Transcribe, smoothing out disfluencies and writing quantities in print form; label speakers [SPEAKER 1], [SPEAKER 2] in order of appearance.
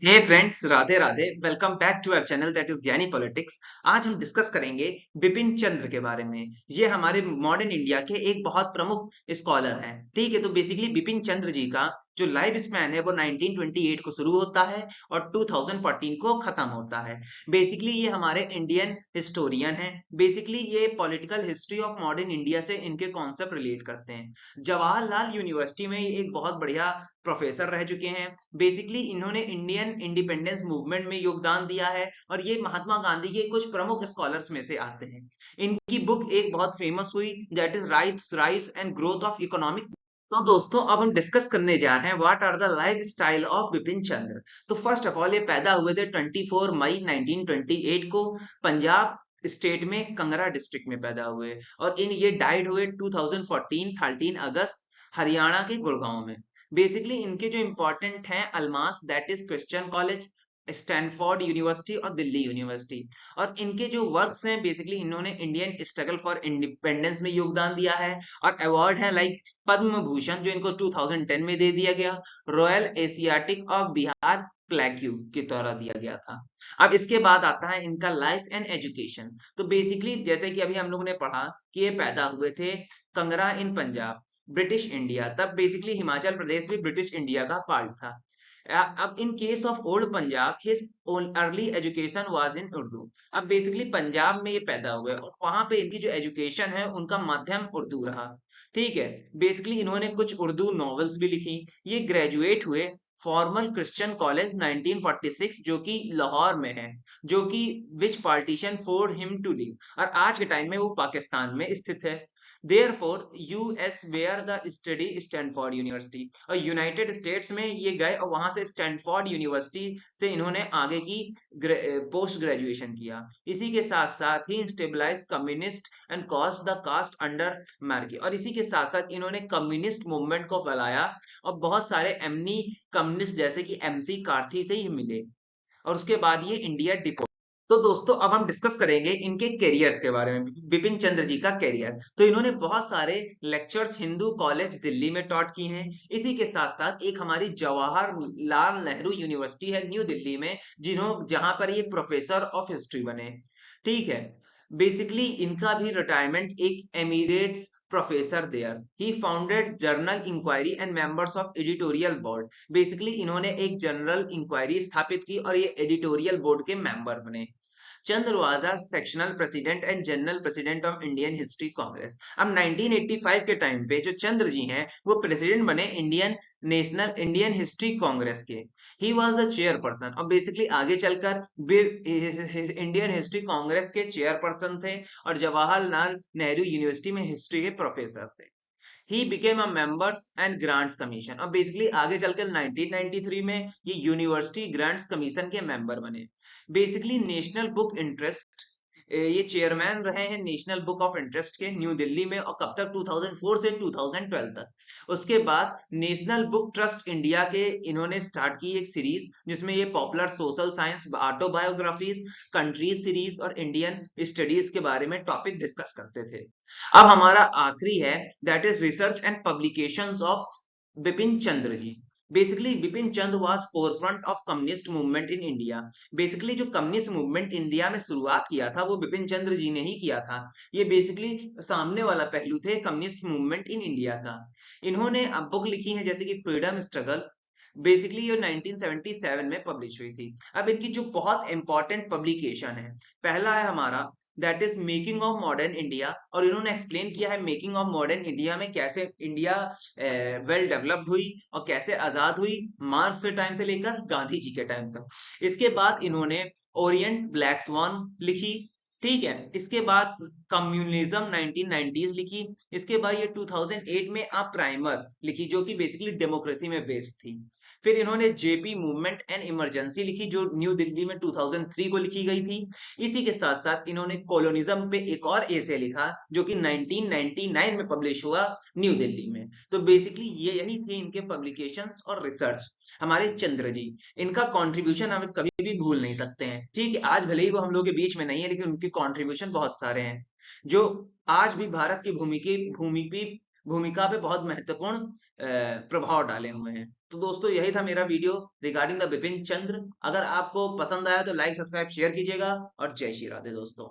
[SPEAKER 1] Hey friends, Radhe Radhe. Welcome back to our channel that is Gyani politics. आज हम discuss करेंगे बिपिन चंद्र के बारे में। ये हमारे मॉडर्न इंडिया के एक बहुत प्रमुख स्कॉलर हैं। ठीक है, तो बेसिकली बिपिन चंद्र जी का जो लाइफ स्पैन है वो 1928 को शुरू होता है और 2014 को खत्म होता है। बेसिकली ये हमारे इंडियन हिस्टोरियन हैं। बेसिकली ये political history of modern India से इनके कॉन्सेप्ट रिलेट करते हैं। जवाहरलाल यूनिवर्सिटी में ये एक बहुत बढ़िया प्रोफेसर रह चुके हैं। बेसिकली इन्होंने इंडियन इंडिपेंडेंस मूवमेंट में योगदान दिया है और ये महात्मा गांधी के कुछ प्रमुख स्कॉलर्स में से आते हैं। इनकी बुक एक बहुत फेमस हुई, that is writes rise and growth of economic. तो दोस्तों, अब हम डिस्कस करने जा रहे हैं what are the lifestyle of Bipin Chandra. तो फर्स्ट ऑफ ऑल ये पैदा हुए थे 24 मई 1928 को पंजाब स्टेट में कंगरा डिस्ट्रिक्ट में पैदा हुए और इन ये डाइड हुए 2014 13 अगस्त हरियाणा के गुड़गांव में। बेसिकली इनके जो इंपॉर्टेंट हैं Almas that is Christian college, Stanford university और दिल्ली यूनिवर्सिटी। और इनके जो वर्क्स हैं बेसिकली इन्होंने इंडियन स्ट्रगल फॉर इंडिपेंडेंस में योगदान दिया है और अवार्ड है लाइक पद्म भूषण जो इनको 2010 में दे दिया गया, रॉयल एशियाटिक ऑफ बिहार प्लेक्यू के द्वारा दिया गया था। अब इसके बाद आता है इनका लाइफ एंड एजुकेशन। तो बेसिकली जैसे कि अभी हम लोगों ने पढ़ा कि ये पैदा हुए थे कंगरा इन पंजाब, ब्रिटिश इंडिया। तब बेसिकली हिमाचल प्रदेश भी ब्रिटिश इंडिया का पार्ट था। अब in case of old Punjab his early education was in Urdu. अब बेसिकली पंजाब में ये पैदा हुए और वहां पे इनकी जो एजुकेशन है उनका माध्यम उर्दू रहा। ठीक है, बेसिकली इन्होंने कुछ उर्दू नॉवेल्स भी लिखी। ये ग्रेजुएट हुए फॉर्मल क्रिश्चियन कॉलेज 1946 जो कि लाहौर में है, जो कि which partition forced him to leave, और आज के टाइम में वो पाकिस्तान में स्थित है। Therefore, US where the study Stanford university, और यूनाइटेड स्टेट्स में ये गए और वहां से स्टैनफोर्ड यूनिवर्सिटी से इन्होंने आगे की पोस्ट ग्रेजुएशन किया। इसी के साथ साथ ही stabilize communist and cause the caste under Marx, और इसी के साथ साथ इन्होंने कम्युनिस्ट मूवमेंट को फैलाया और बहुत सारे एमनी कम्युनिस्ट जैसे कि एमसी कार्थी से ही मिले और उसके बाद ये इंडिया डिपोर्ट। तो दोस्तों, अब हम डिस्कस करेंगे इनके करियर्स के बारे में, बिपिन चंद्र जी का करियर। तो इन्होंने बहुत सारे लेक्चर्स हिंदू कॉलेज दिल्ली में टॉट किए हैं। इसी के साथ साथ एक हमारी जवाहरलाल नेहरू यूनिवर्सिटी है न्यू दिल्ली में, जहां पर ये प्रोफेसर ऑफ हिस्ट्री बने। ठीक है, बेसिकली इनका भी रिटायरमेंट एक emeritus professor there. He founded journal inquiry and members of editorial board. Basically इन्होंने एक जनरल इंक्वायरी स्थापित की और ये एडिटोरियल बोर्ड के मेंबर बने। Chandra was a sectional president and general president of Indian History Congress. अब 1985 के टाइम पे जो चंद्र जी हैं वो प्रेसिडेंट बने इंडियन हिस्ट्री कांग्रेस के। ही वाज द चेयरपर्सन और बेसिकली आगे चलकर इंडियन हिस्ट्री कांग्रेस के चेयरपर्सन थे और जवाहरलाल नेहरू यूनिवर्सिटी में हिस्ट्री के प्रोफेसर थे। He became a members and grants commission, और बेसिकली आगे चलकर 1993 में ये यूनिवर्सिटी ग्रांट्स कमीशन के मेंबर बने। बेसिकली नेशनल बुक इंटरेस्ट, ये चेयरमैन रहे हैं नेशनल बुक ऑफ इंटरेस्ट के न्यू दिल्ली में, और कब तक 2004 से 2012 तक। उसके बाद नेशनल बुक ट्रस्ट इंडिया के इन्होंने स्टार्ट की एक सीरीज जिसमें ये popular social science autobiographies, countries series और इंडियन स्टडीज के बारे में टॉपिक डिस्कस करते थे। अब हमारा आखिरी है that is research and publications of Bipin Chandra ji. Basically Bipin Chandra was forefront of communist movement in India. Basically जो कम्युनिस्ट मूवमेंट इंडिया में शुरुआत किया था वो बिपिन चंद्र जी ने ही किया था। ये बेसिकली सामने वाला पहलू थे कम्युनिस्ट मूवमेंट इन इंडिया का। इन्होंने अब बुक लिखी है जैसे कि फ्रीडम स्ट्रगल। बेसिकली ये 1977 में पब्लिश हुई थी। अब इनकी जो बहुत इंपॉर्टेंट पब्लिकेशन है, पहला है हमारा that is making of modern India, और इन्होंने एक्सप्लेन किया है मेकिंग ऑफ मॉडर्न इंडिया में कैसे इंडिया वेल डेवलप्ड हुई और कैसे आजाद हुई मार्क्स के टाइम से लेकर गांधी जी के टाइम तक। इसके बाद इन्होंने ओरिएंट ब्लैक स्वान लिखी। ठीक है, इसके बाद कम्युनिज्म 1990s लिखी। इसके बाद ये 2008 में अ प्राइमर लिखी जो कि बेसिकली डेमोक्रेसी में बेस्ड थी। फिर इन्होंने जेपी मूवमेंट एंड इमरजेंसी लिखी जो न्यू दिल्ली में 2003 को लिखी गई थी। इसी के साथ साथ इन्होंने कॉलोनिज्म पे एक और एसे लिखा जो कि 1999 में पब्लिश हुआ न्यू दिल्ली में। तो बेसिकली ये यही थी इनके पब्लिकेशंस और रिसर्च। हमारे चंद्र जी, इनका कंट्रीब्यूशन हम कभी भी भूल नहीं सकते हैं। ठीक है, आज भले ही वो हम लोग के बीच में नहीं है लेकिन उनके कंट्रीब्यूशन बहुत सारे हैं जो आज भी भारत की भूमि की भूमिका पे बहुत महत्वपूर्ण प्रभाव डाले हुए हैं। तो दोस्तों यही था मेरा video regarding the Bipin Chandra. अगर आपको पसंद आया तो लाइक, सब्सक्राइब, शेयर कीजिएगा और जय श्री राधे दोस्तों।